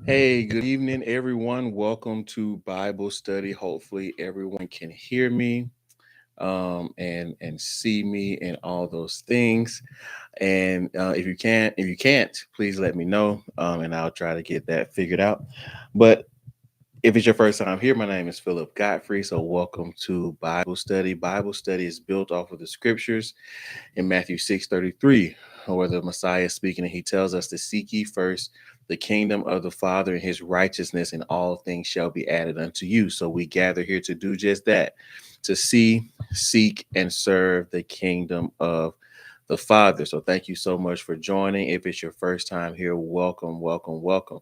Hey, good evening, everyone. Welcome to Bible study. Hopefully, everyone can hear me and see me and all those things. And if you can't, please let me know, and I'll try to get that figured out. But if it's your first time here, my name is Philip Godfrey. So, welcome to Bible study. Bible study is built off of the scriptures in Matthew 6:33, where the Messiah is speaking, and he tells us to seek ye first the kingdom of the Father and his righteousness, and all things shall be added unto you. So we gather here to do just that, to see, seek, and serve the kingdom of the Father. So thank you so much for joining. If it's your first time here, welcome, welcome, welcome.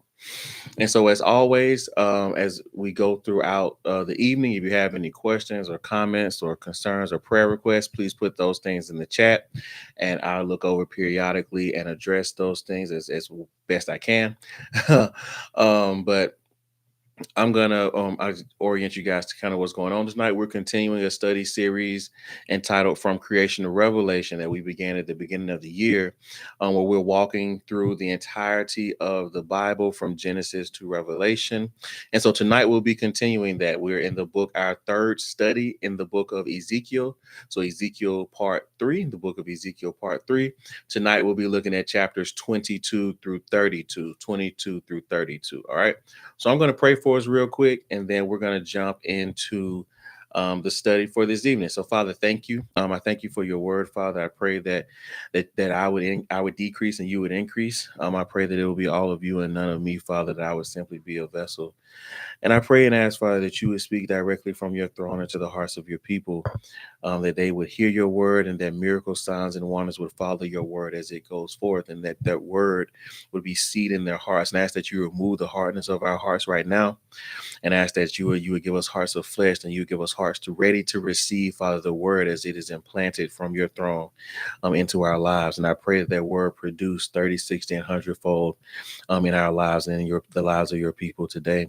And so, as always, as we go throughout the evening, if you have any questions or comments or concerns or prayer requests, please put those things in the chat, and I'll look over periodically and address those things as best I can. But I'm gonna I orient you guys to kind of what's going on tonight. We're continuing a study series entitled "From Creation to Revelation" that we began at the beginning of the year, where we're walking through the entirety of the Bible from Genesis to Revelation. And so tonight we'll be continuing that. We're in the book, our third study in the book of Ezekiel. So Ezekiel part 3, the book of Ezekiel part 3. Tonight we'll be looking at chapters 22 through 32, 22 through 32. All right. So I'm going to pray for us real quick, and then we're going to jump into the study for this evening. So, Father, thank you. I thank you for your word, Father. I pray that I would decrease and you would increase. I pray that it will be all of you and none of me, Father. That I would simply be a vessel. And I pray and ask, Father, that you would speak directly from your throne into the hearts of your people, that they would hear your word, and that miracle signs and wonders would follow your word as it goes forth, and that word would be seed in their hearts. And I ask that you remove the hardness of our hearts right now, and ask that you would give us hearts of flesh, and you would give us hearts to ready to receive, Father, the word as it is implanted from your throne into our lives. And I pray that word produce 30, 60, and 100 fold in our lives and in the lives of your people today.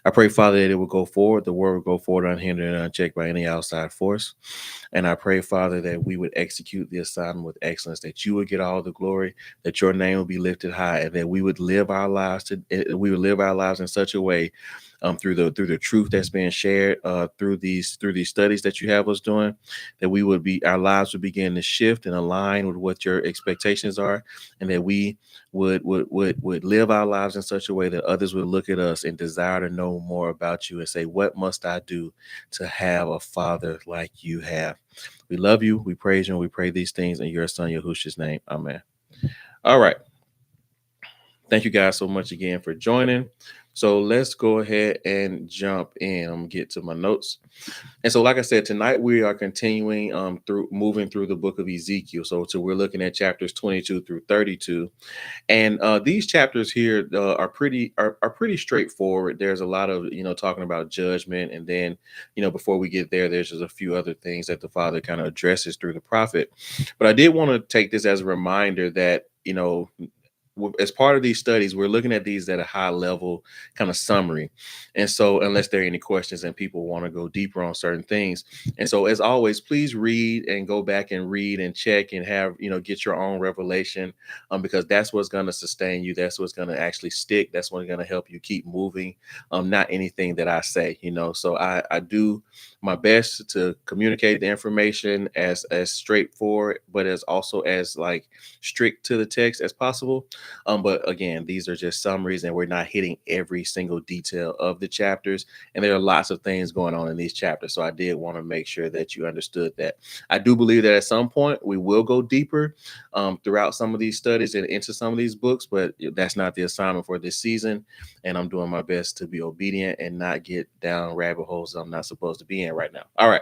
I pray, Father, that it will go forward. The word will go forward unhindered and unchecked by any outside force. And I pray, Father, that we would execute the assignment with excellence, that you would get all the glory, that your name will be lifted high, and that we would live our lives in such a way, through the truth that's being shared, through these studies that you have us doing, that our lives would begin to shift and align with what your expectations are, and that we would live our lives in such a way that others would look at us and desire to know more about you and say, what must I do to have a father like you have? We love you, we praise you, and we pray these things in your son Yahushua's name. Amen. All right. Thank you guys so much again for joining. So let's go ahead and jump in. I'm gonna get to my notes. And so, like I said, tonight we are continuing through moving through the book of Ezekiel. So we're looking at chapters 22 through 32. And these chapters here are pretty straightforward. There's a lot of talking about judgment, and then before we get there, there's just a few other things that the Father kind of addresses through the prophet. But I did want to take this as a reminder that as part of these studies, we're looking at these at a high level kind of summary. And so, unless there are any questions and people want to go deeper on certain things. And so, as always, please read and go back and read and check and have, get your own revelation, because that's what's going to sustain you. That's what's going to actually stick. That's what's going to help you keep moving. Not anything that I say. So I do my best to communicate the information as straightforward, but as also as like strict to the text as possible. But again, these are just summaries, and we're not hitting every single detail of the chapters. And there are lots of things going on in these chapters. So I did want to make sure that you understood that. I do believe that at some point we will go deeper throughout some of these studies and into some of these books, but that's not the assignment for this season. And I'm doing my best to be obedient and not get down rabbit holes I'm not supposed to be in right now. All right,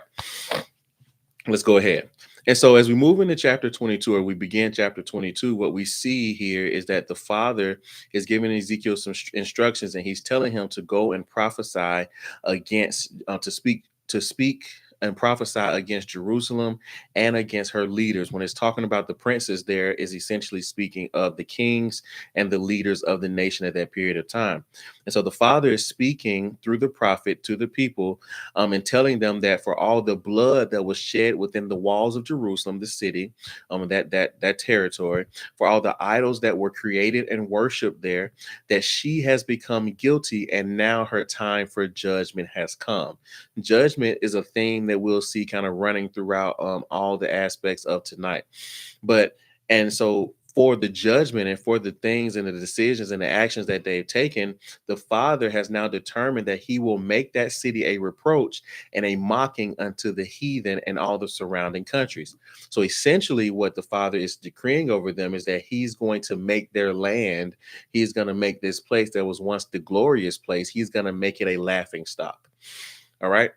let's go ahead. And so, as we move into chapter 22, or we begin chapter 22, what we see here is that the Father is giving Ezekiel some instructions, and he's telling him to go and prophesy against, to speak and prophesy against Jerusalem and against her leaders. When it's talking about the princes, there is essentially speaking of the kings and the leaders of the nation at that period of time. And so the Father is speaking through the prophet to the people, and telling them that for all the blood that was shed within the walls of Jerusalem, the city, that territory, for all the idols that were created and worshipped there, that she has become guilty, and now her time for judgment has come. Judgment is a theme that we'll see kind of running throughout all the aspects of tonight. But and so for the judgment and for the things and the decisions and the actions that they've taken, the Father has now determined that he will make that city a reproach and a mocking unto the heathen and all the surrounding countries. So essentially, what the Father is decreeing over them is that he's going to make their land, he's going to make this place that was once the glorious place, he's going to make it a laughing stock. All right.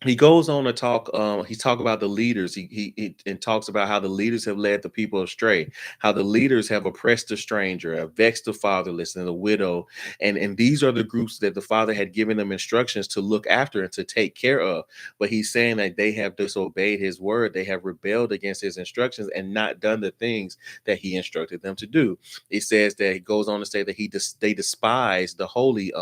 He goes on to talk. He talk about the leaders. He and talks about how the leaders have led the people astray, how the leaders have oppressed the stranger, have vexed the fatherless and the widow, and these are the groups that the Father had given them instructions to look after and to take care of. But he's saying that they have disobeyed his word, they have rebelled against his instructions and not done the things that he instructed them to do. He says that he goes on to say that they despise the holy.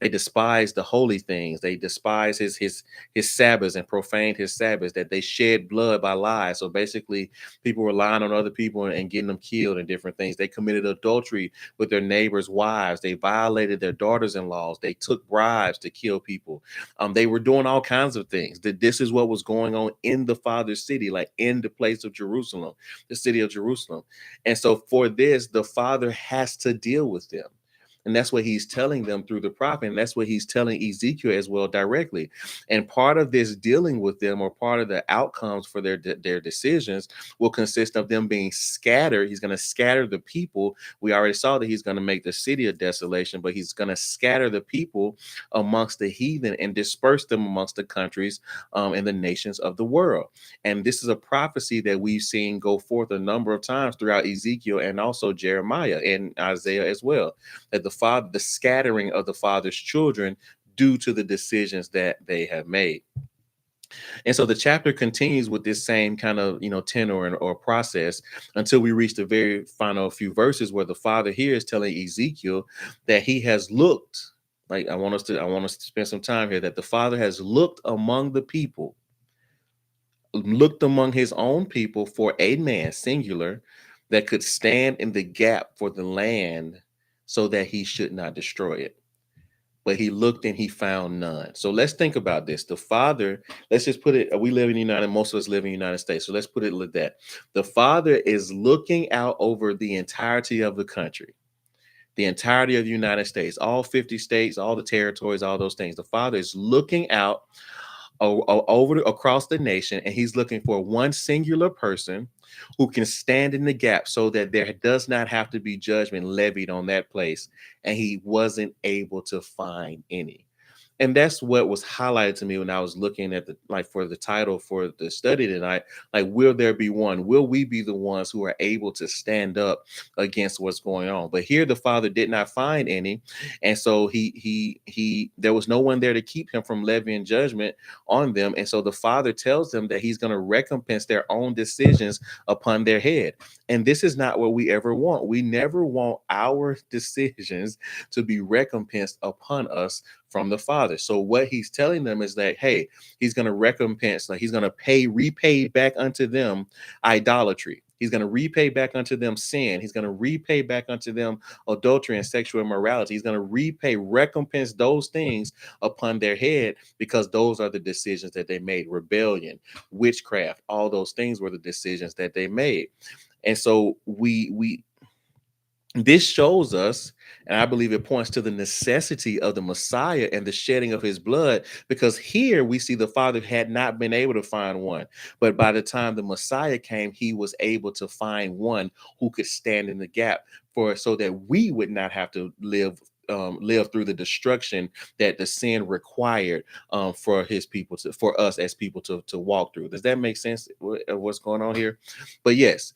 They despise the holy things. They despise his Sabbaths and profaned his Sabbaths, that they shed blood by lies. So basically, people were lying on other people and getting them killed and different things. They committed adultery with their neighbors' wives. They violated their daughters-in-laws. They took bribes to kill people. They were doing all kinds of things. That this is what was going on in the Father's city, like in the place of Jerusalem, the city of Jerusalem. And so for this, the Father has to deal with them. And that's what he's telling them through the prophet. And that's what he's telling Ezekiel as well directly. And part of this dealing with them, or part of the outcomes for their decisions, will consist of them being scattered. He's going to scatter the people. We already saw that he's going to make the city a desolation, but he's going to scatter the people amongst the heathen and disperse them amongst the countries and the nations of the world. And this is a prophecy that we've seen go forth a number of times throughout Ezekiel and also Jeremiah and Isaiah as well, that the scattering of the Father's children due to the decisions that they have made. And so the chapter continues with this same kind of tenor or process until we reach the very final few verses where the Father here is telling Ezekiel that he has looked. Like I want us to spend some time here, that the Father has looked among the people, looked among his own people for a man, singular, that could stand in the gap for the land so that he should not destroy it. But he looked and he found none. So let's think about this. The Father, let's just put it, we live in the United, most of us live in the United States. So let's put it like that. The Father is looking out over the entirety of the country, the entirety of the United States, all 50 states, all the territories, all those things. The Father is looking out across the nation, and he's looking for one singular person who can stand in the gap so that there does not have to be judgment levied on that place. And he wasn't able to find any. And that's what was highlighted to me when I was looking at the, like, for the title for the study tonight. Like, will there be one? Will we be the ones who are able to stand up against what's going on? But here the Father did not find any, and so he there was no one there to keep him from levying judgment on them. And so the Father tells them that he's going to recompense their own decisions upon their head. And this is not what we ever want. We never want our decisions to be recompensed upon us from the Father. So what he's telling them is that, hey, he's going to recompense, like he's going to repay back unto them idolatry. He's going to repay back unto them sin. He's going to repay back unto them adultery and sexual immorality. He's going to recompense those things upon their head, because those are the decisions that they made. Rebellion, witchcraft, all those things were the decisions that they made. And so we this shows us, and I believe it points to the necessity of the Messiah and the shedding of his blood, because here we see the Father had not been able to find one. But by the time the Messiah came, he was able to find one who could stand in the gap for, so that we would not have to live through the destruction that the sin required for his people for us as people to walk through. Does that make sense? What's going on here? But yes,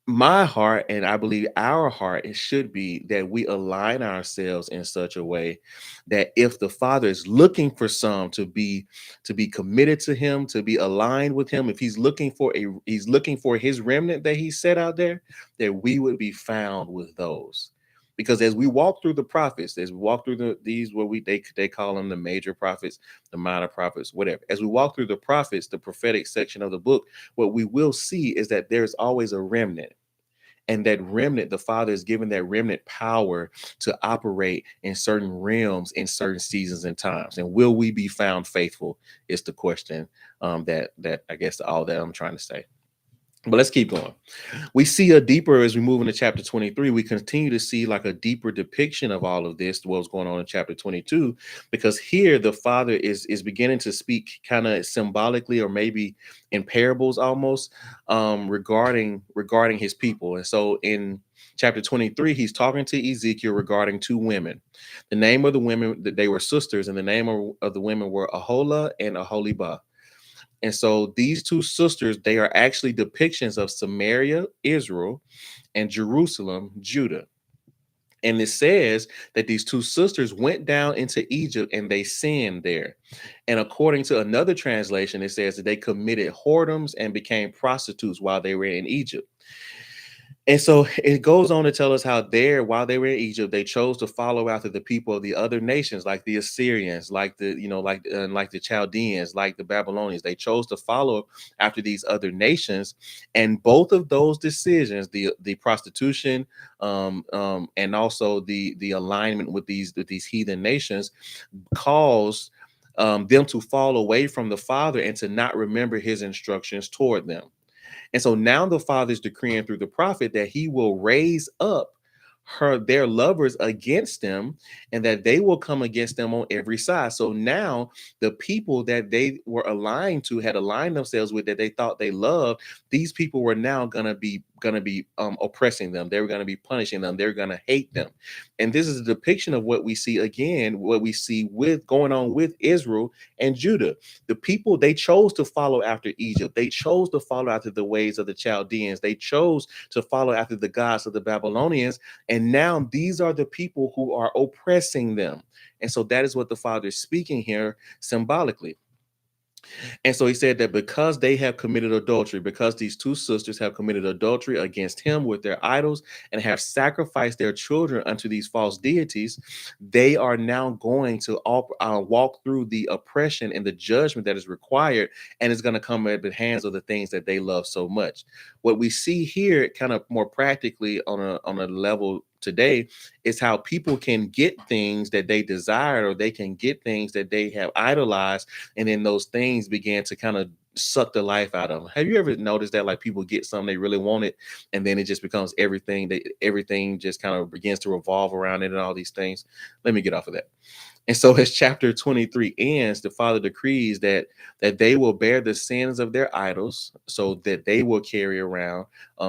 my heart, and I believe our heart, it should be that we align ourselves in such a way that if the Father is looking for some to be committed to him, to be aligned with him, if he's looking for his remnant that he set out there, that we would be found with those. Because as we walk through the prophets, as we walk through these what they call them the major prophets, the minor prophets, whatever. As we walk through the prophets, the prophetic section of the book, what we will see is that there's always a remnant. And that remnant, the Father is giving that remnant power to operate in certain realms in certain seasons and times. And will we be found faithful? Is the question that I guess all that I'm trying to say. But let's keep going. We see a deeper, as we move into chapter 23, we continue to see like a deeper depiction of all of this, what's going on in chapter 22, because here the Father is beginning to speak kind of symbolically or maybe in parables almost, regarding his people. And so in chapter 23, he's talking to Ezekiel regarding two women. The name of the women, that they were sisters, and the name of the women were Aholah and Aholibah. And so these two sisters, they are actually depictions of Samaria, Israel, and Jerusalem, Judah. And it says that these two sisters went down into Egypt and they sinned there. And according to another translation, it says that they committed whoredoms and became prostitutes while they were in Egypt. And so it goes on to tell us how there, while they were in Egypt, they chose to follow after the people of the other nations, like the Assyrians, like like the Chaldeans, like the Babylonians. They chose to follow after these other nations, and both of those decisions, the prostitution, and also the alignment with these heathen nations, caused them to fall away from the Father and to not remember His instructions toward them. And so now the Father is decreeing through the prophet that he will raise up their lovers against them, and that they will come against them on every side. So now the people that they were aligned to, had aligned themselves with, that they thought they loved, these people were now gonna be oppressing them. They were gonna be punishing them. They're gonna hate them. And this is a depiction of what we see again, what we see with going on with Israel and Judah. The people, they chose to follow after Egypt. They chose to follow after the ways of the Chaldeans. They chose to follow after the gods of the Babylonians. And now these are the people who are oppressing them. And so that is what the Father is speaking here symbolically. And so he said that because they have committed adultery, because these two sisters have committed adultery against him with their idols and have sacrificed their children unto these false deities, they are now going to walk through the oppression and the judgment that is required, and it's going to come at the hands of the things that they love so much. What we see here, kind of more practically on a level today, is how people can get things that they desire, or they can get things that they have idolized, and then those things begin to kind of suck the life out of them. Have you ever noticed that, like, people get something they really wanted, and then it just becomes everything just kind of begins to revolve around it and all these things? Let me get off of that. And so as chapter 23 ends, the Father decrees that they will bear the sins of their idols, so that they will carry around,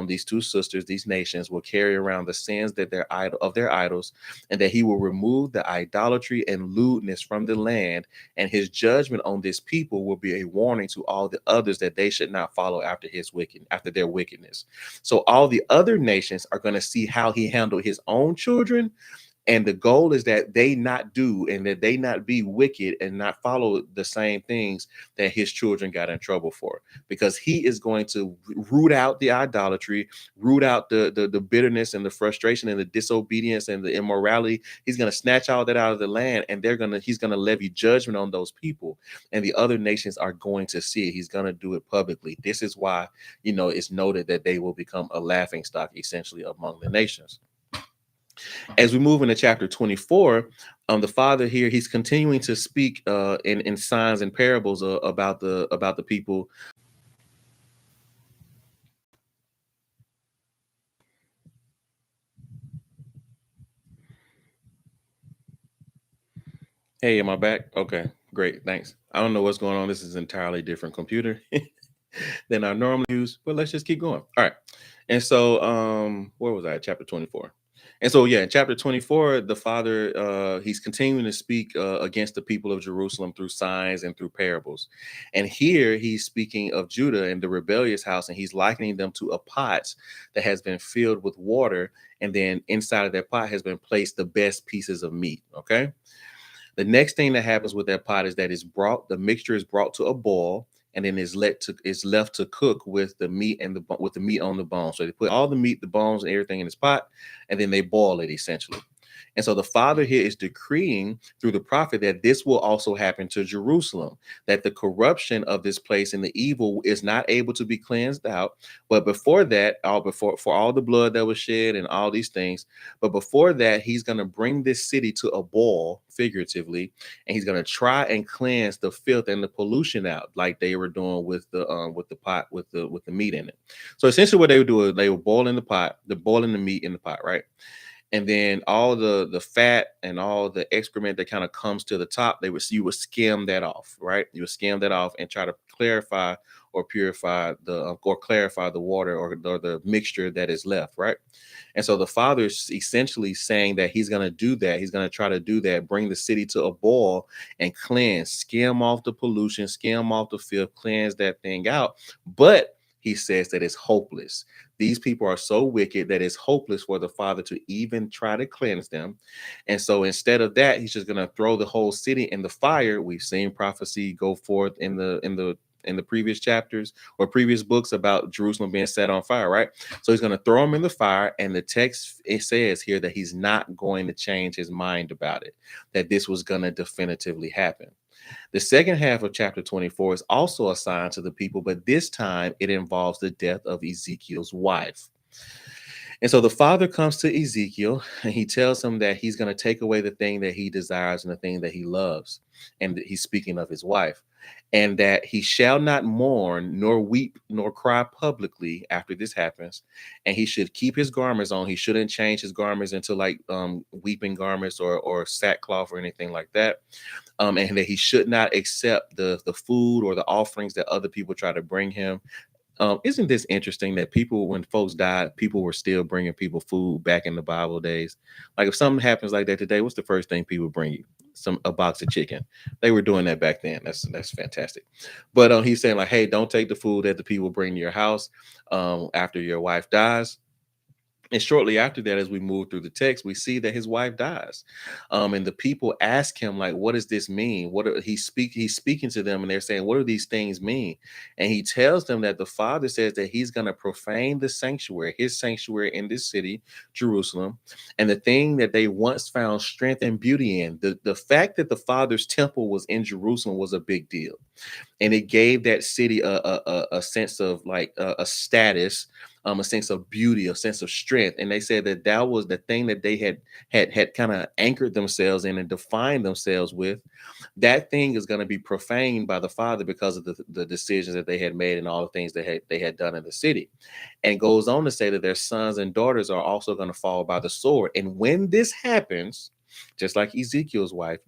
these two sisters, these nations will carry around the sins that their idols, and that he will remove the idolatry and lewdness from the land, and his judgment on this people will be a warning to all the others, that they should not follow after their wickedness. So all the other nations are going to see how he handled his own children, and the goal is that they not do, and that they not be wicked and not follow the same things that his children got in trouble for, because he is going to root out the idolatry, root out the bitterness and the frustration and the disobedience and the immorality. He's going to snatch all that out of the land, and he's going to levy judgment on those people, and the other nations are going to see it. He's going to do it publicly. This is why, it's noted that they will become a laughing stock essentially among the nations. As we move into chapter 24, the Father here, he's continuing to speak in signs and parables about the people. Hey, am I back? Okay, great, thanks. I don't know what's going on. This is an entirely different computer than I normally use, but let's just keep going. All right. And so where was I at? Chapter 24. And so, yeah, in chapter 24, the Father, he's continuing to speak against the people of Jerusalem through signs and through parables. And here he's speaking of Judah and the rebellious house, and he's likening them to a pot that has been filled with water, and then inside of that pot has been placed the best pieces of meat. Okay. The next thing that happens with that pot is that the mixture is brought to a boil, and then is left to cook with the meat and with the meat on the bone. So they put all the meat, the bones, and everything in this pot, and then they boil it essentially. And so the Father here is decreeing through the prophet that this will also happen to Jerusalem, that the corruption of this place and the evil is not able to be cleansed out. But before that, all before for all the blood that was shed and all these things, but before that, he's going to bring this city to a boil, figuratively, and he's going to try and cleanse the filth and the pollution out, like they were doing with the pot with the meat in it. So essentially, what they would do is they would boil in the pot, the boiling the meat in the pot, right? And then all the fat and all the excrement that kind of comes to the top, you would skim that off, right? You would skim that off and try to clarify or purify or clarify the water or the mixture that is left, right? And so the Father is essentially saying that he's going to do that. He's going to try to do that, bring the city to a boil and cleanse, skim off the pollution, skim off the filth, cleanse that thing out. But he says that it's hopeless. These people are so wicked that it's hopeless for the Father to even try to cleanse them. And so instead of that, he's just going to throw the whole city in the fire. We've seen prophecy go forth in the previous chapters or previous books about Jerusalem being set on fire, right? So he's going to throw them in the fire. And the text, it says here that he's not going to change his mind about it, that this was going to definitively happen. The second half of chapter 24 is also a sign to the people, but this time it involves the death of Ezekiel's wife. And so the father comes to Ezekiel and he tells him that he's going to take away the thing that he desires and the thing that he loves. And he's speaking of his wife. And that he shall not mourn, nor weep, nor cry publicly after this happens. And he should keep his garments on. He shouldn't change his garments into like weeping garments or sackcloth or anything like that. And that he should not accept the food or the offerings that other people try to bring him. Isn't this interesting that people, when folks died, people were still bringing people food back in the Bible days? Like if something happens like that today, what's the first thing people bring you? A box of chicken. They were doing that back then. That's fantastic. But he's saying like, hey, don't take the food that the people bring to your house after your wife dies. And shortly after that, as we move through the text, we see that his wife dies. And the people ask him, like, what does this mean? He's speaking to them and they're saying, what do these things mean? And he tells them that the father says that he's going to profane the sanctuary, his sanctuary in this city, Jerusalem. And the thing that they once found strength and beauty in, the fact that the father's temple was in Jerusalem was a big deal, and it gave that city a sense of like a status, a sense of beauty, a sense of strength. And they said that that was the thing that they had kind of anchored themselves in and defined themselves with. That thing is going to be profaned by the father because of the decisions that they had made and all the things they had done in the city. And goes on to say that their sons and daughters are also going to fall by the sword. And when this happens, just like Ezekiel's wife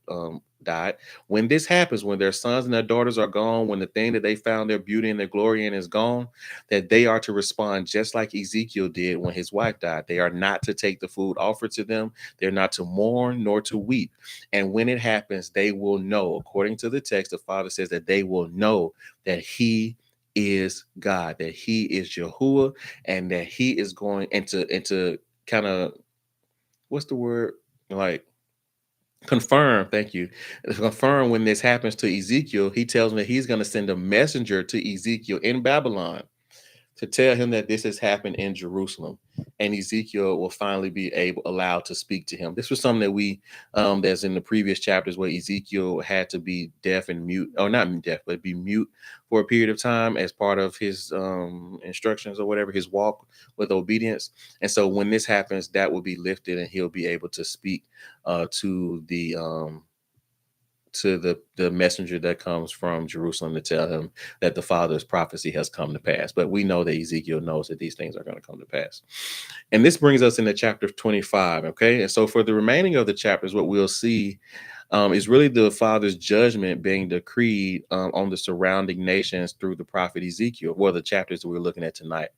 died, when this happens, when their sons and their daughters are gone, when the thing that they found their beauty and their glory in is gone, that they are to respond just like Ezekiel did when his wife died. They are not to take the food offered to them. They're not to mourn nor to weep. And when it happens, they will know, according to the text, the Father says that they will know that he is God, that he is Yahuwah, and that he is going into kind of, what's the word? Like, confirm, thank you. Confirm when this happens to Ezekiel, he tells me that he's going to send a messenger to Ezekiel in Babylon to tell him that this has happened in Jerusalem, and Ezekiel will finally be allowed to speak to him. This was something that that's in the previous chapters where Ezekiel had to be deaf and mute, or not deaf, but be mute for a period of time as part of his instructions or whatever, his walk with obedience. And so when this happens, that will be lifted, and he'll be able to speak to the messenger that comes from Jerusalem to tell him that the Father's prophecy has come to pass. But we know that Ezekiel knows that these things are going to come to pass. And this brings us into chapter 25. Okay. And so for the remaining of the chapters, what we'll see is really the Father's judgment being decreed on the surrounding nations through the prophet Ezekiel, well, the chapters that we're looking at tonight.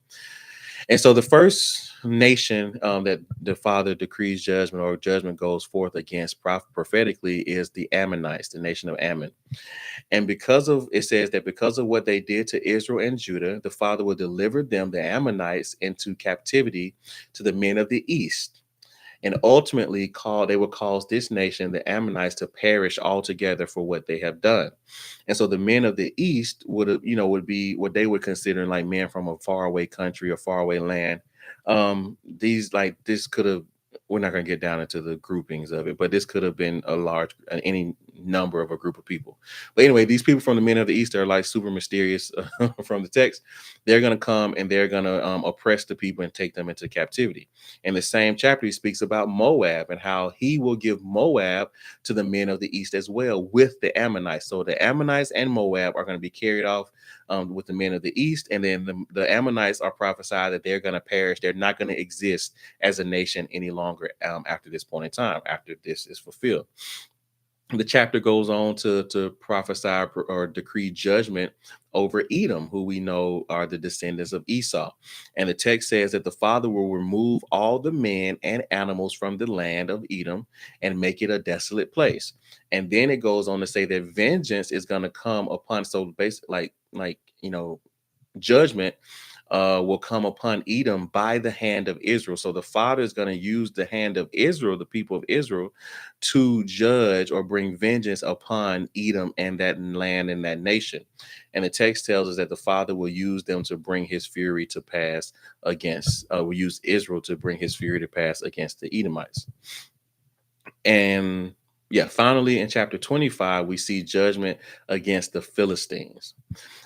And so the first nation that the Father decrees judgment, or judgment goes forth against prophetically, is the Ammonites, the nation of Ammon. And it says that because of what they did to Israel and Judah, the Father will deliver them, the Ammonites, into captivity to the men of the east. and ultimately they will cause this nation, the Ammonites, to perish altogether for what they have done. And so the men of the east would have, would be what they would consider like men from a faraway country or faraway land. These like this could have, we're not going to get down into the groupings of it, but this could have been a large, any number of a group of people. But anyway, these people from the men of the east are like super mysterious from the text. They're going to come and they're going to oppress the people and take them into captivity. In the same chapter, he speaks about Moab and how he will give Moab to the men of the east as well with the Ammonites. So the Ammonites and Moab are going to be carried off with the men of the east, and then the Ammonites are prophesied that they're going to perish. They're not going to exist as a nation any longer after this point in time, after this is fulfilled. The chapter goes on to prophesy or decree judgment over Edom, who we know are the descendants of Esau. And the text says that the Father will remove all the men and animals from the land of Edom and make it a desolate place. And then it goes on to say that vengeance is going to come upon, so basically judgment will come upon Edom by the hand of Israel. So the Father is going to use the hand of Israel, the people of Israel, to judge or bring vengeance upon Edom and that land and that nation. And the text tells us that the Father will use them to bring his fury to pass will use Israel to bring his fury to pass against the Edomites. And yeah, finally in chapter 25, we see judgment against the Philistines.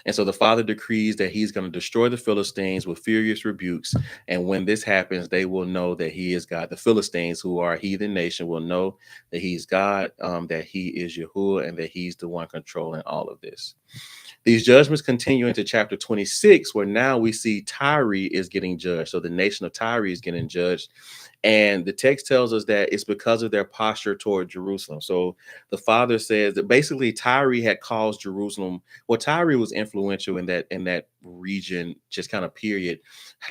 And so the Father decrees that he's going to destroy the Philistines with furious rebukes. And when this happens, they will know that he is God. The Philistines, who are a heathen nation, will know that he's God, that he is Yahuwah, and that he's the one controlling all of this. These judgments continue into chapter 26, where now we see Tyre is getting judged. So the nation of Tyre is getting judged. And the text tells us that it's because of their posture toward Jerusalem. So the Father says that basically Tyre had caused Jerusalem. Well, Tyre was influential in that region, just kind of period.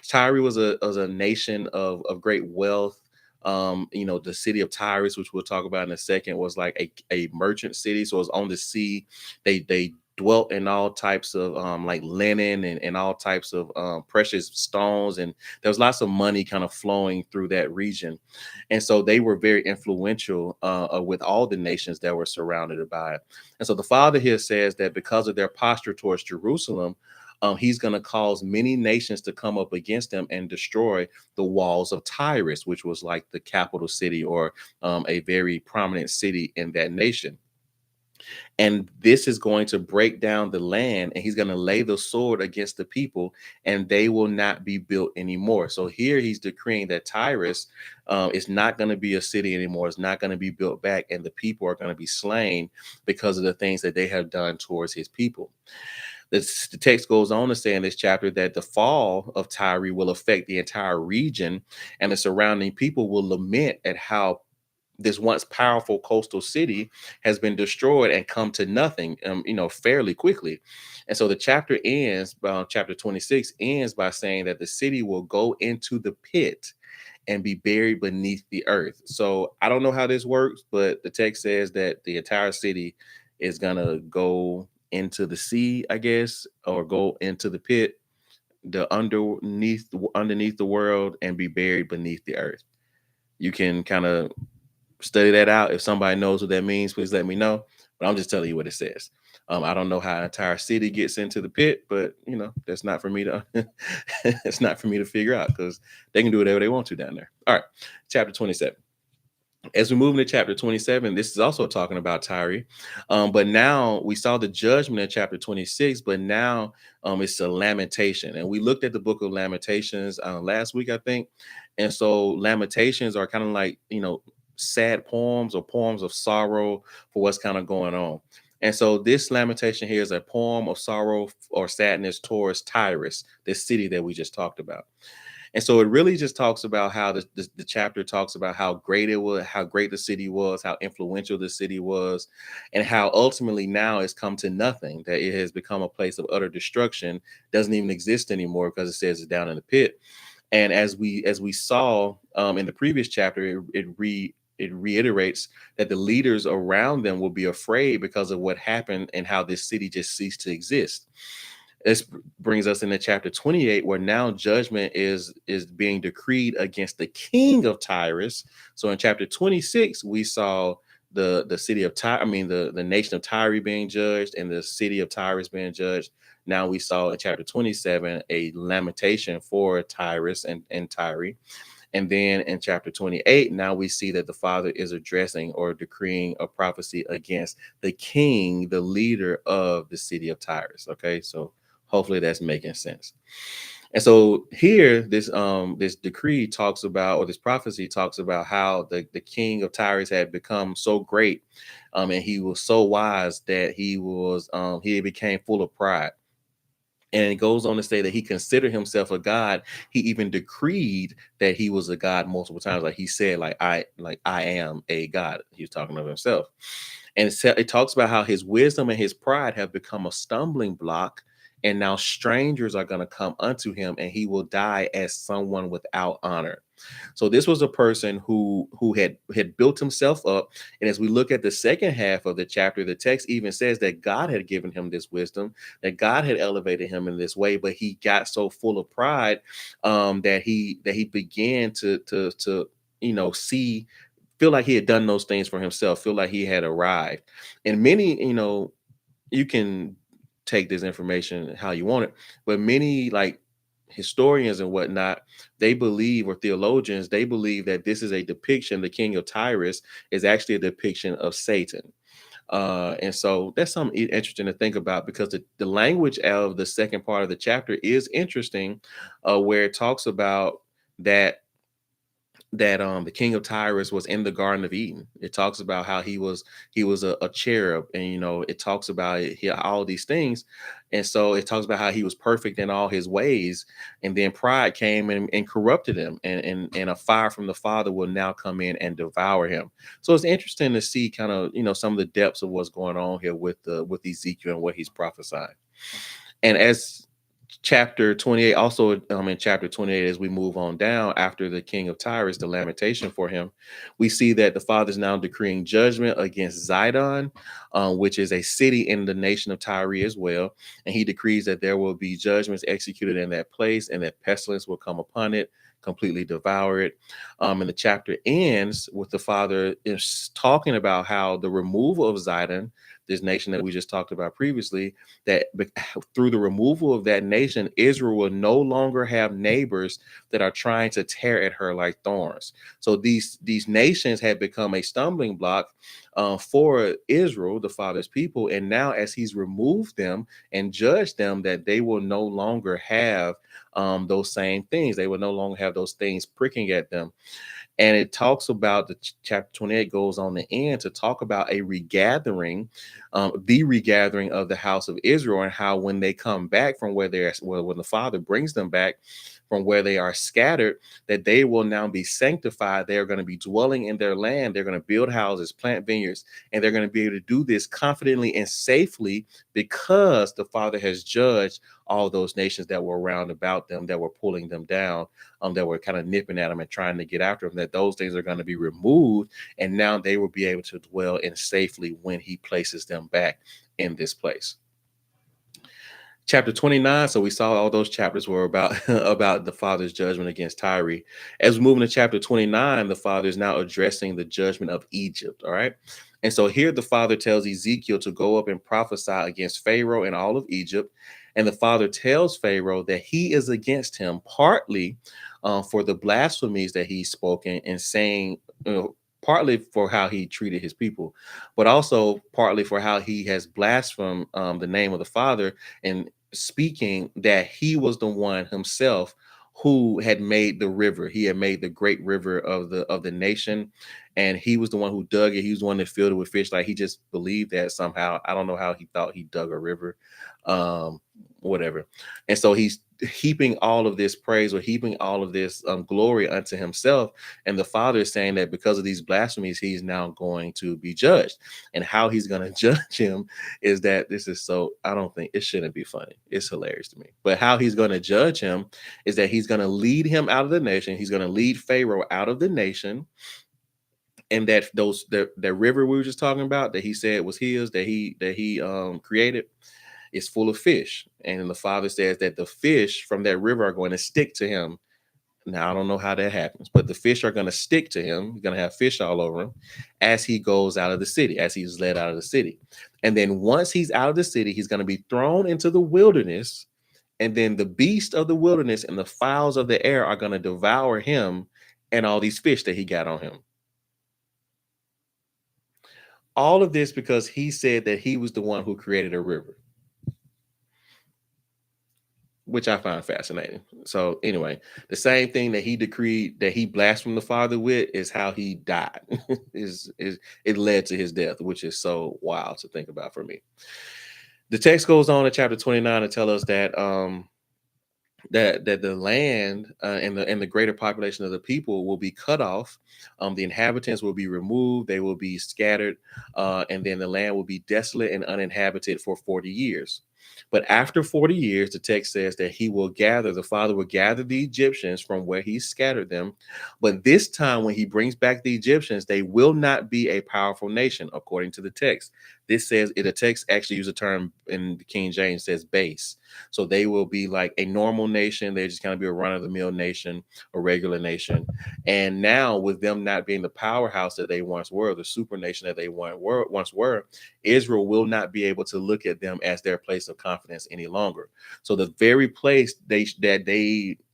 Tyre was a nation of great wealth. The city of Tyrus, which we'll talk about in a second, was like a merchant city. So it was on the sea. They dwelt in all types of like linen and all types of precious stones, and there was lots of money kind of flowing through that region. And so they were very influential with all the nations that were surrounded by it. And so the Father here says that because of their posture towards Jerusalem, he's going to cause many nations to come up against them and destroy the walls of Tyrus, which was like the capital city or a very prominent city in that nation. And this is going to break down the land, and he's going to lay the sword against the people, and they will not be built anymore. So here he's decreeing that Tyrus is not going to be a city anymore. It's not going to be built back, and the people are going to be slain because of the things that they have done towards his people. The text goes on to say in this chapter that the fall of Tyre will affect the entire region, and the surrounding people will lament at how this once powerful coastal city has been destroyed and come to nothing, fairly quickly. And so the chapter 26 ends by saying that the city will go into the pit and be buried beneath the earth. So I don't know how this works, but the text says that the entire city is gonna go into the sea, I guess, or go into the pit, the underneath the world, and be buried beneath the earth. You can kind of study that out. If somebody knows what that means, please let me know. But I'm just telling you what it says. I don't know how an entire city gets into the pit, but that's not for me to it's not for me to figure out because they can do whatever they want to down there. All right, chapter 27. As we move into chapter 27, this is also talking about Tyre. But now we saw the judgment in chapter 26, but now it's a lamentation. And we looked at the book of Lamentations last week, I think. And so lamentations are kind of like, sad poems or poems of sorrow for what's kind of going on. And so this lamentation here is a poem of sorrow or sadness towards Tyrus, this city that we just talked about. And so it really just talks about how the chapter talks about how great it was, how great the city was, how influential the city was, and how ultimately now it's come to nothing, that it has become a place of utter destruction, doesn't even exist anymore because it says it's down in the pit. And as we saw in the previous chapter, it reiterates that the leaders around them will be afraid because of what happened and how this city just ceased to exist. This brings us into chapter 28, where now judgment is being decreed against the king of Tyrus. So in chapter 26, we saw the city of Tyre, I mean the nation of Tyre being judged and the city of Tyrus being judged. Now we saw in chapter 27 a lamentation for Tyrus and Tyre. And then in chapter 28, now we see that the father is addressing or decreeing a prophecy against the king, the leader of the city of Tyrus. Okay, so hopefully that's making sense. And so here, this decree talks about, or this prophecy talks about how the king of Tyrus had become so great, and he was so wise that he became full of pride. And it goes on to say that he considered himself a god. He even decreed that he was a god multiple times. Like he said, like I am a god. He was talking of himself. And it talks about how his wisdom and his pride have become a stumbling block. And now strangers are going to come unto him, and he will die as someone without honor. So this was a person who had built himself up. And as we look at the second half of the chapter, the text even says that God had given him this wisdom, that God had elevated him in this way, but he got so full of pride, that he began to see, feel like he had done those things for himself, feel like he had arrived. And many, you can take this information how you want it, but many, like historians and whatnot, they believe, or theologians, they believe that this is a depiction, the king of Tyrus is actually a depiction of Satan. And so that's something interesting to think about, because the language of the second part of the chapter is interesting, where it talks about that the king of Tyrus was in the Garden of Eden. It talks about how he was a cherub, and it talks about all these things. And so it talks about how he was perfect in all his ways, and then pride came and corrupted him, and a fire from the Father will now come in and devour him. So it's interesting to see kind of some of the depths of what's going on here with Ezekiel and what he's prophesying. And as chapter 28, also in chapter 28, as we move on down, after the king of Tyrus, the lamentation for him, we see that the father is now decreeing judgment against Zidon, which is a city in the nation of Tyre as well. And he decrees that there will be judgments executed in that place, and that pestilence will come upon it, completely devour it. And the chapter ends with the father is talking about how the removal of Zidon, this nation that we just talked about previously, that through the removal of that nation, Israel will no longer have neighbors that are trying to tear at her like thorns. So these nations had become a stumbling block for Israel, the father's people. And now, as he's removed them and judged them, that they will no longer have those same things. They will no longer have those things pricking at them. And it talks about chapter 28 goes on the end to talk about a regathering, the regathering of the house of Israel, and how when they come back from where they're, well, when the Father brings them back from where they are scattered, that they will now be sanctified. They are going to be dwelling in their land. They're going to build houses, plant vineyards, and they're going to be able to do this confidently and safely, because the Father has judged all those nations that were around about them, that were pulling them down, that were kind of nipping at them and trying to get after them, that those things are going to be removed. And now they will be able to dwell in safely when he places them back in this place. Chapter 29. So we saw all those chapters were about about the father's judgment against Tyre. As we move into chapter 29, the father is now addressing the judgment of Egypt. All right. And so here the father tells Ezekiel to go up and prophesy against Pharaoh and all of Egypt. And the father tells Pharaoh that he is against him, partly for the blasphemies that he's spoken and saying, partly for how he treated his people, but also partly for how he has blasphemed the name of the father, and speaking that he was the one himself who had made the river. He had made the great river of the nation, and he was the one who dug it. He was the one that filled it with fish. Like, he just believed that somehow. I don't know how he thought he dug a river, um whatever. And so he's heaping all of this praise, or heaping all of this glory unto himself. And the father is saying that because of these blasphemies, he's now going to be judged. And how he's going to judge him is that, this is so, I don't think it shouldn't be funny. It's hilarious to me. But how he's going to judge him is that he's going to lead him out of the nation. He's going to lead Pharaoh out of the nation. And that river we were just talking about, that he said was his, that he created, is full of fish. And the father says that the fish from that river are going to stick to him. Now, I don't know how that happens, but the fish are going to stick to him. He's going to have fish all over him as he goes out of the city, as he's led out of the city. And then once he's out of the city, he's going to be thrown into the wilderness. And then the beast of the wilderness and the fowls of the air are going to devour him and all these fish that he got on him. All of this because he said that he was the one who created a river, which I find fascinating. So anyway, the same thing that he decreed that he blasphemed the Father with is how he died. is it led to his death, which is so wild to think about for me. The text goes on in chapter 29 to tell us that that the land and the greater population of the people will be cut off. The inhabitants will be removed. They will be scattered, and then the land will be desolate and uninhabited for 40 years. But after 40 years, the text says that the Father will gather the Egyptians from where he scattered them. But this time, when he brings back the Egyptians, they will not be a powerful nation, according to the text. This says the text actually uses a term in the King James says base. So they will be like a normal nation. They're just kind of be a run of the mill nation, a regular nation. And now, with them not being the powerhouse that they once were, the super nation that they once were, Israel will not be able to look at them as their place of confidence any longer. So the very place they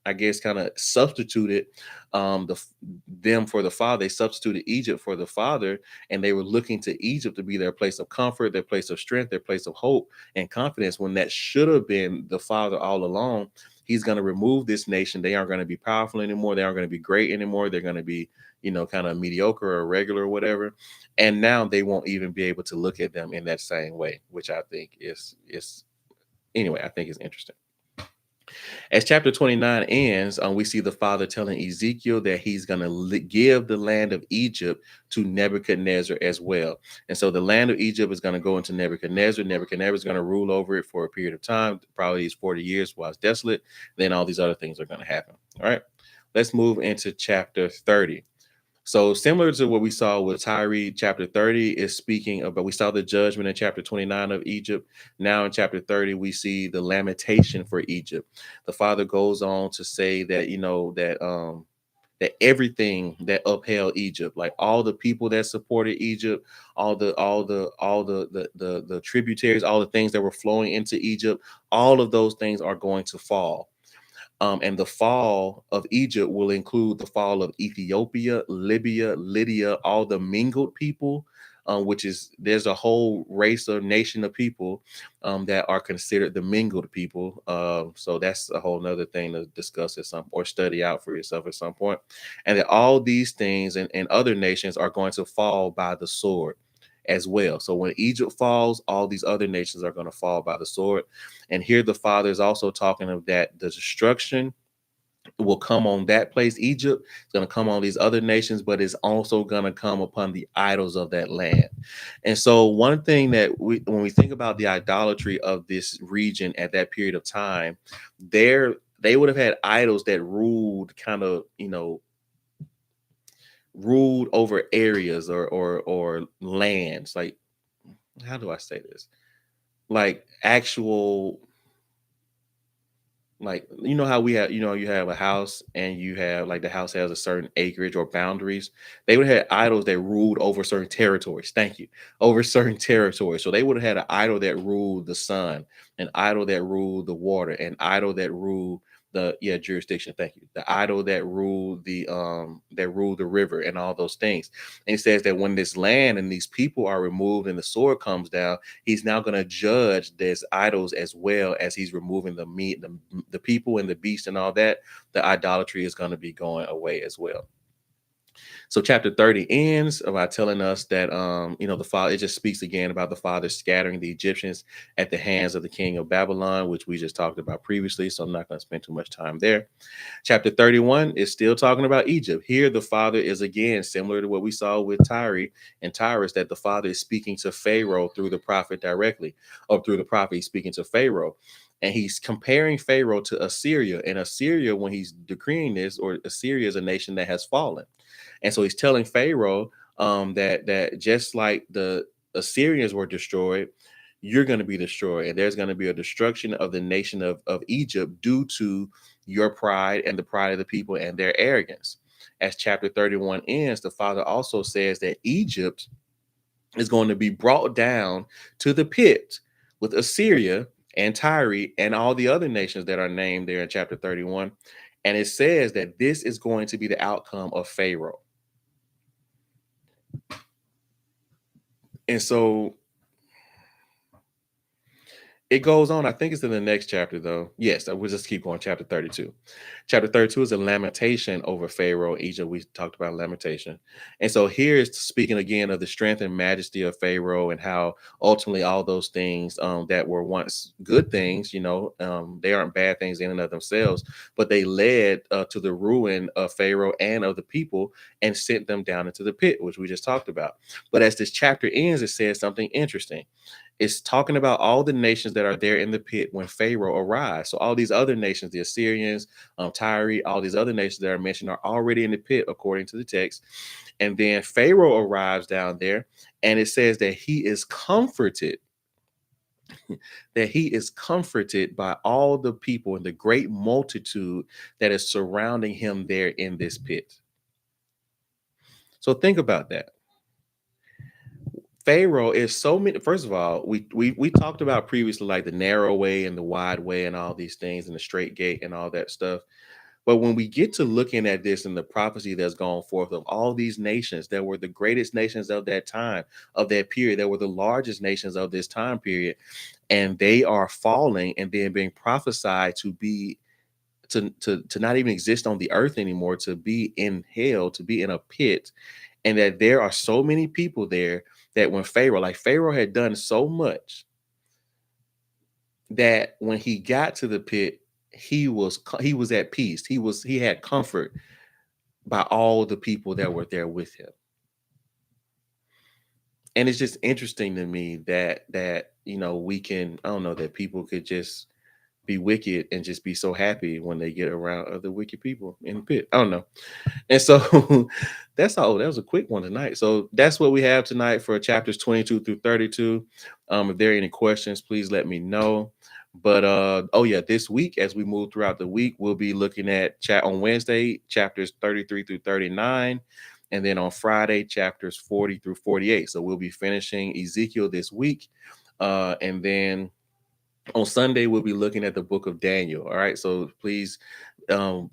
I guess kind of substituted them for the Father. They substituted Egypt for the Father, and they were looking to Egypt to be their place of comfort, their place of strength, their place of hope and confidence, when that should have been the Father all along. He's going to remove this nation. They aren't going to be powerful anymore. They aren't going to be great anymore. They're going to be, kind of mediocre or regular or whatever. And now they won't even be able to look at them in that same way, which I think is anyway, I think is interesting. As chapter 29 ends, we see the Father telling Ezekiel that he's going to give the land of Egypt to Nebuchadnezzar as well. And so the land of Egypt is going to go into Nebuchadnezzar. Nebuchadnezzar is going to rule over it for a period of time, probably these 40 years while it's desolate. Then all these other things are going to happen. All right, let's move into chapter 30. So similar to what we saw with Tyre, chapter 30 is speaking about, we saw the judgment in chapter 29 of Egypt. Now in chapter 30, we see the lamentation for Egypt. The Father goes on to say that, that everything that upheld Egypt, like all the people that supported Egypt, all the tributaries, all the things that were flowing into Egypt, all of those things are going to fall. And the fall of Egypt will include the fall of Ethiopia, Libya, Lydia, all the mingled people, there's a whole race or nation of people that are considered the mingled people. So that's a whole nother thing to discuss at some or study out for yourself at some point. And that all these things and other nations are going to fall by the sword as well. So when Egypt falls, all these other nations are going to fall by the sword. And here the Father is also talking of that the destruction will come on that place, Egypt. It's going to come on these other nations, but it's also going to come upon the idols of that land. And so one thing that when we think about the idolatry of this region at that period of time, they would have had idols that ruled ruled over areas or lands. Like, how do I say this? Like actual, like, how we have, you have a house and you have like the house has a certain acreage or boundaries. They would have had idols that ruled over certain territories. Thank you. Over certain territories. So they would have had an idol that ruled the sun, an idol that ruled the water, an idol that ruled the jurisdiction. Thank you. The idol that ruled the river and all those things. And it says that when this land and these people are removed and the sword comes down, he's now going to judge these idols as well as he's removing the meat, the people and the beast and all that. The idolatry is going to be going away as well. So chapter 30 ends by telling us that, the Father, it just speaks again about the Father scattering the Egyptians at the hands of the king of Babylon, which we just talked about previously. So I'm not going to spend too much time there. Chapter 31 is still talking about Egypt. Here, the Father is again similar to what we saw with Tyre and Tyrus, that the Father is speaking to Pharaoh through the prophet directly, or through the prophet, he's speaking to Pharaoh. And he's comparing Pharaoh to Assyria. And Assyria, when he's decreeing this, or Assyria is a nation that has fallen. And so he's telling Pharaoh that just like the Assyrians were destroyed, you're going to be destroyed, and there's going to be a destruction of the nation of Egypt due to your pride and the pride of the people and their arrogance. As chapter 31 ends, the Father also says that Egypt is going to be brought down to the pit with Assyria and Tyre and all the other nations that are named there in chapter 31. And it says that this is going to be the outcome of Pharaoh. And so it goes on. I think it's in the next chapter, though. Yes, we'll just keep going. Chapter 32. Chapter 32 is a lamentation over Pharaoh, Egypt. We talked about lamentation. And so here is speaking again of the strength and majesty of Pharaoh and how ultimately all those things that were once good things, they aren't bad things in and of themselves, but they led to the ruin of Pharaoh and of the people and sent them down into the pit, which we just talked about. But as this chapter ends, it says something interesting. It's talking about all the nations that are there in the pit when Pharaoh arrives. So all these other nations, the Assyrians, Tyre, all these other nations that are mentioned are already in the pit according to the text. And then Pharaoh arrives down there, and it says that he is comforted, that he is comforted by all the people and the great multitude that is surrounding him there in this pit. So think about that. Pharaoh is so many. First of all, we talked about previously like the narrow way and the wide way and all these things and the straight gate and all that stuff. But when we get to looking at this and the prophecy that's gone forth of all these nations that were the greatest nations of that time, of that period, that were the largest nations of this time period, and they are falling and then being prophesied to be to not even exist on the earth anymore, to be in hell, to be in a pit, and that there are so many people there that when Pharaoh had done so much that when he got to the pit, he was at peace. He had comfort by all the people that were there with him. And it's just interesting to me that we can, I don't know, that people could just be wicked and just be so happy when they get around other wicked people in the pit. I don't know. And so that's all. That was a quick one tonight. So that's what we have tonight for chapters 22 through 32. If there are any questions, please let me know. But oh yeah, this week as we move throughout the week, we'll be looking at chat on Wednesday, chapters 33 through 39. And then on Friday, chapters 40 through 48. So we'll be finishing Ezekiel this week. And then on Sunday, we'll be looking at the book of Daniel. All right. So please, come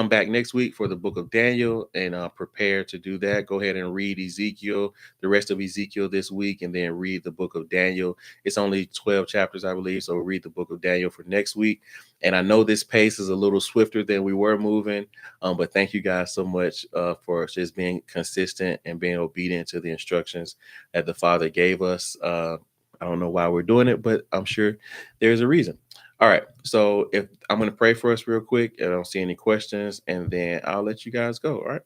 back next week for the book of Daniel and prepare to do that. Go ahead and read Ezekiel, the rest of Ezekiel this week, and then read the book of Daniel. It's only 12 chapters, I believe. So read the book of Daniel for next week. And I know this pace is a little swifter than we were moving, but thank you guys so much for just being consistent and being obedient to the instructions that the Father gave us. I don't know why we're doing it, but I'm sure there's a reason. All right. So if I'm going to pray for us real quick, I don't see any questions, and then I'll let you guys go. All right.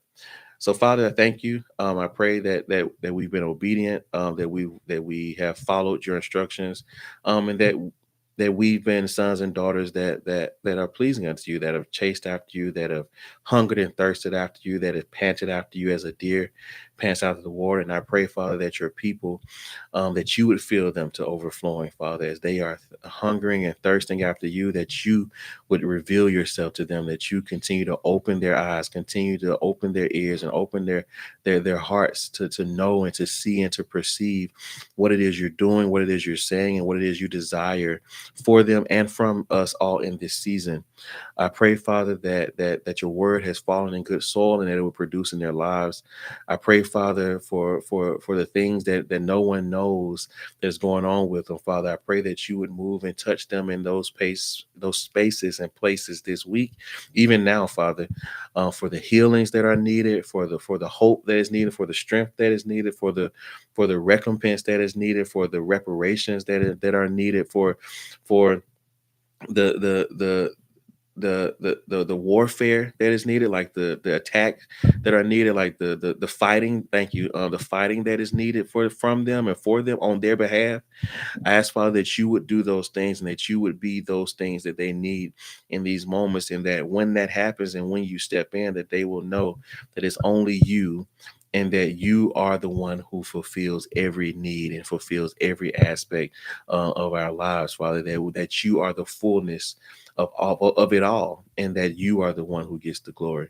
So Father, I thank you. I pray that we've been obedient, that we have followed your instructions, and that we've been sons and daughters that are pleasing unto you, that have chased after you, that have hungered and thirsted after you, that have panted after you as a deer pants after the water. And I pray, Father, that your people, that you would fill them to overflowing, Father, as they are hungering and thirsting after you, that you would reveal yourself to them, that you continue to open their eyes, continue to open their ears and open their hearts to know and to see and to perceive what it is you're doing, what it is you're saying, and what it is you desire for them and from us all in this season. I pray, Father, that your word has fallen in good soil and that it will produce in their lives. I pray, Father, for the things that no one knows that's going on with them, Father. I pray that you would move and touch them in those spaces and places this week, even now, Father, for the healings that are needed, for the hope that is needed, for the strength that is needed, for the recompense that is needed, for the reparations that are needed, for the the the warfare that is needed, like the attack that are needed, like the fighting. Thank you. The fighting that is needed from them and for them on their behalf. I ask, Father, that you would do those things and that you would be those things that they need in these moments, and that when that happens and when you step in, that they will know that it's only you and that you are the one who fulfills every need and fulfills every aspect of our lives, Father, that you are the fullness of it all, and that you are the one who gets the glory.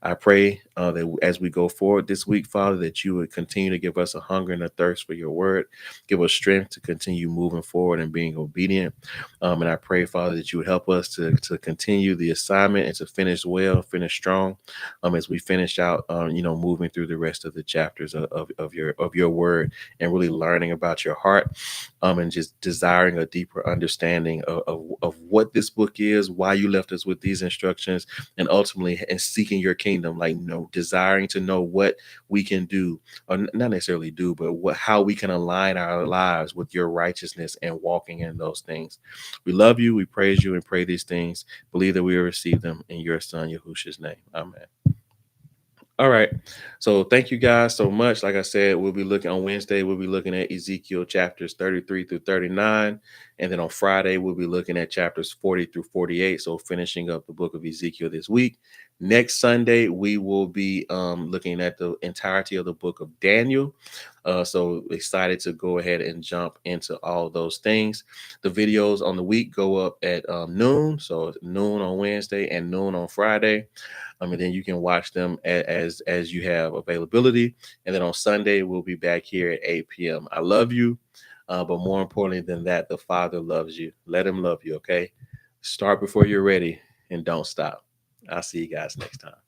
I pray that as we go forward this week, Father, that you would continue to give us a hunger and a thirst for your word. Give us strength to continue moving forward and being obedient. And I pray, Father, that you would help us to continue the assignment and to finish well, finish strong, as we finish out, moving through the rest of the chapters of your word, and really learning about your heart, and just desiring a deeper understanding of what this book is, why you left us with these instructions, and ultimately and seeking your kingdom, like, desiring to know what we can do, or not necessarily do, but how we can align our lives with your righteousness and walking in those things. We love you, we praise you, and pray these things. Believe that we will receive them in your son Yahushua's name. Amen. All right. So thank you guys so much. Like I said, we'll be looking on Wednesday, we'll be looking at Ezekiel chapters 33 through 39. And then on Friday, we'll be looking at chapters 40 through 48. So finishing up the book of Ezekiel this week. Next Sunday, we will be looking at the entirety of the book of Daniel. So excited to go ahead and jump into all those things. The videos on the week go up at noon. So it's noon on Wednesday and noon on Friday. And then you can watch them as you have availability. And then on Sunday, we'll be back here at 8 p.m. I love you. But more importantly than that, the Father loves you. Let him love you, okay? Start before you're ready and don't stop. I'll see you guys next time.